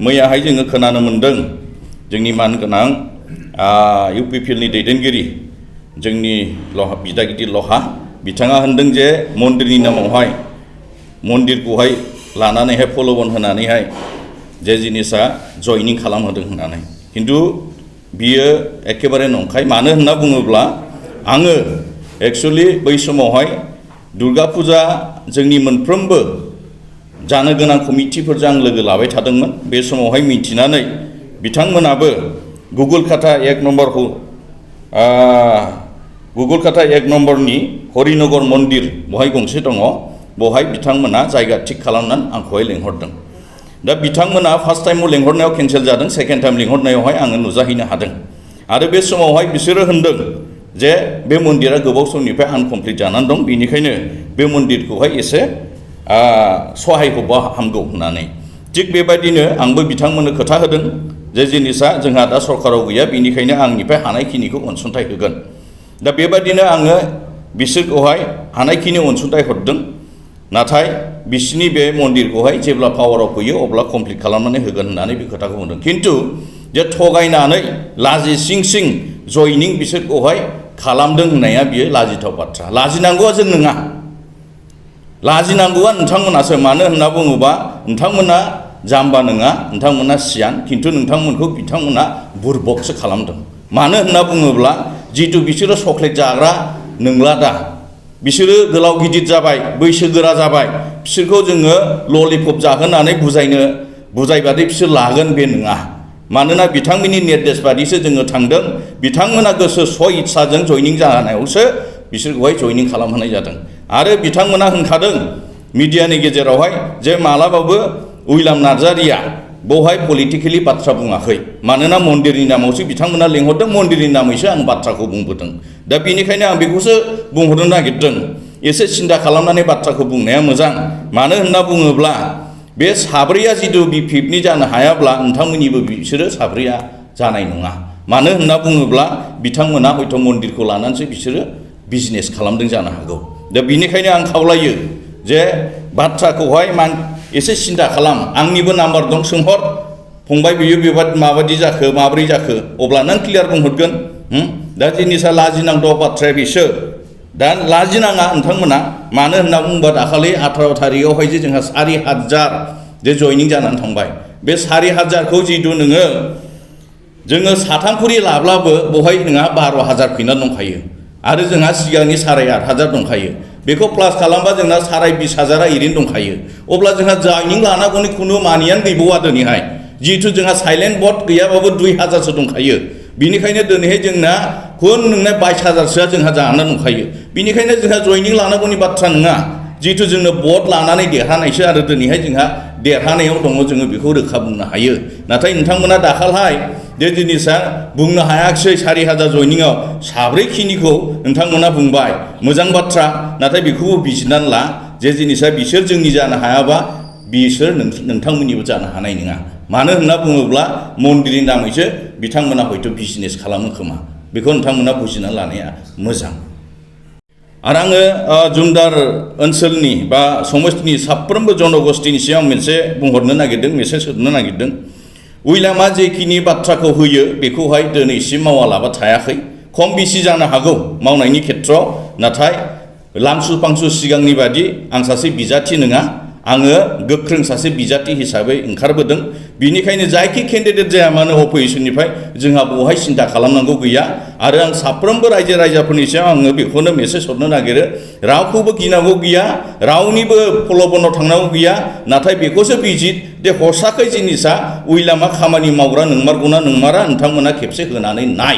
मैयाहाय जोङो खोनानो मोन्दों जोंनि मानगोनां इउपिपिएलनि दैदेनगिरि जोंनि बिदा गिदिर लहा बिथाङा होनदों जे मन्दिरनि नामावहाय मन्दिरखौहाय लानानैहाय प्रलोभन होनानैहाय जे जिनिसा जयनिं खालामहोदों होननानै खिन्थु बियो एखेबारे नंखाय मानो होनना बुङोब्ला आङो एक्चुअलि बै समावहाय दुर्गा फुजा जोंनि मोनफ्रोमबो जानो गोनां कमिटिफोरजों आं लोगो लाबाय थादोंमोन बे समावहाय मिथिनानै बिथांमोनाबो गुगोलकाटा 1 नम्बरनि हरिनगर मन्दिर बहाय गंसे दङ बहाय बिथांमोना जायगा थिग खालामनानै आंखौहाय लेंहरदों दा बिथांमोना फार्स्ट टाइमाव लेंहरनायाव केन्सेल जादों सेकेन्ड टाइम लेंहरनायावहाय आङो नुजाहैनो हादों आरो बे समावहाय बिसोरो होनदों जे बे मन्दिरा गोबाव समनिफ्राय आनकमप्लिट जानानै दं बेनिखायनो बे मन्दिरखौहाय एसे सहाय होबा हामगौ होननानै थिग बेबायदिनो आंबो बिथांमोननो खोथा होदों जे जिनिसा जोंहा दा सरकाराव गैया बेनिखायनो आंनिफ्राय हानायखिनिखौ अनसुंथाइ होगोन दा बेबायदिनो आङो बिसोरखौहाय हानायखिनि अनसुंथाइ हरदों नाथाय बिसिनि बे मन्दिरखौहाय जेब्ला पावाराव फैयो अब्ला कमप्लिट खालामनानै होगोन होननानै बे खोथाखौ बुंदों खिन्थु जे थगायनानै लाजि सिं सिं जयनिं बिसोरखौहाय खालामदों होननाया बियो लाजिथाव बाथ्रा लाजिनांगौआ जों नङा लाजिनांगौआ नोंथांमोनासो मानो होनना बुङोबा नोंथांमोना जाम्बा नङा नोंथांमोना सियान खिन्थु नोंथांमोनखौ बिथांमोना बुरबकसो खालामदों मानो होनना बुङोब्ला जितु बिसोरो चक्लेट जाग्रा नंला दा बिसोरो गोलाव गिदिर जाबाय बैसोगोरा जाबाय बिसोरखौ जोङो ललिपप जाहोनानै बुजायबादि बिसोर लागोन बे नङा मानोना बिथांमोननि निर्देश बादिसो जोङो थांदों बिथांमोना गोसो स्व इच्छाजों जयनिं जानायावसो बिसोरखौहाय जयनिं खालामहोनाय जादों आरो बिथांमोना होनखादों मिडियानि गेजेरावहाय जे मालाबाबो उइलाम नार्जारिया बेवहाय पलिटिकेलि बाथ्रा बुङाखै मानोना मन्दिरनि नामावसो बिथांमोना लेंहरदों मन्दिरनि नामैसो आं बाथ्राखौ बुंबोदों दा बेनिखायनो आं बेखौसो बुंहरनो नागिरदों एसे सिन्था खालामनानै बाथ्राखौ बुंनाया मोजां मानो होनना बुङोब्ला बे साब्रैया जितु बिपिएफनि जानो हायाब्ला नोंथांमोननिबो बिसोरो साब्रैया जानाय नङा मानो होनना बुङोब्ला बिथांमोना हयथ' मन्दिरखौ लानानैसो बिसोरो बिजनेस खालामदों जानो हागौ दा बेनिखायनो आं खावलायो जे बाथ्राखौहाय एसे सिन्था खालाम आंनिबो नाम्बार दं सोंहर फंबाय बियो बेबादि माबादि जाखो माब्रै जाखो अब्ला नों क्लियार बुंहरगोन दा जिनिसा लाजिनांगौ बाथ्राया बिसो दा लाजिनाङा नोंथांमोना मानो होनना बुङोबा दाखालि 18 थारिखआवहाय जे जोंहा 4,000 जे जयनिं जानानै थांबाय बे 4,000खौ जितु जोङो साथामखुरि लाब्लाबो बहाय नोंहा 12,000 फैना दंखायो आरो जोंहा सिगांनि 8,500 दंखायो बेखौ प्लास खालामबा जोंना 20,000 ओरैनो दंखायो अब्ला जोंहा जयनिं लानांगौनि खुनु मानियानो गैबावा दिनैहाय जिहेतु जोंहा साइलेन्ट भट गैयाबाबो 2,000सो दंखायो बिनिखायनो दिनैहाय जोंना खुन नोंना 22,000सोआ जोंहा जानानै दंखायो बिनिखायनो जोंहा जयनिं लानांगौनि बाथ्रा नङा जिहेतु जोंनो भट लानानै देरहानायसो आरो दिनैहाय जोंहा देरहानायाव दङ जोङो बेखौ रोखा बुंनो हायो नाथाय नोंथांमोना दाखालहाय जे जिनिसा बुंनो हायाखिसै 4,000 जयनिंआव साब्रैखिनिखौ नोंथांमोना बुंबाय मोजां बाथ्रा नाथाय बेखौबो बिजिरनानै ला जे जिनिसा बिसोर जोंनि जानो हायाबा बिसोर नोंथांमोननिबो जानो हानाय नङा मानो होनना बुङोब्ला मन्दिरनि नामैसो बिथांमोना हयथ' बिजनेस खालामो खोमा बेखौ नोंथांमोना बुजिना लानाया मोजां आरो आङो जुमदार ओनसोलनि बा समस्तिनि साफ्रोमबो जनगोष्ठीनि सिगां मोनसे बुंहरनो नागिरदों मेसेज होनो नागिरदों उइलामा जेखिनि बाथ्राखौ होयो बेखौहाय दिनैसिम मावालाबा थायाखै खम बेसि जानो हागौ मावनायनि खेत्रआव नाथाय लांसु फांसु सिगांनि बादि आं सासे बिजाथि नङा आङो गोख्रों सासे बिजाथि हिसाबै ओंखारबोदों बिनिखायनो जायखि केन्डिडेट जाया मानो अपोजिशननिफ्राय जोंहा बेवहाय सिन्था खालामनांगौ गैया आरो आं साफ्रोमबो रायजो राजाफोरनि सायाव आङो बेखौनो मेसेज हरनो नागिरो रावखौबो गिनांगौ गैया रावनिबो प्रल'भनाव थांनांगौ गैया नाथाय बेखौसो बिजित जे हरसाखै जिनिसा उइलामा खामानि मावग्रा नंमारगौना नंमारा नोंथांमोना खेबसे होनानै नाय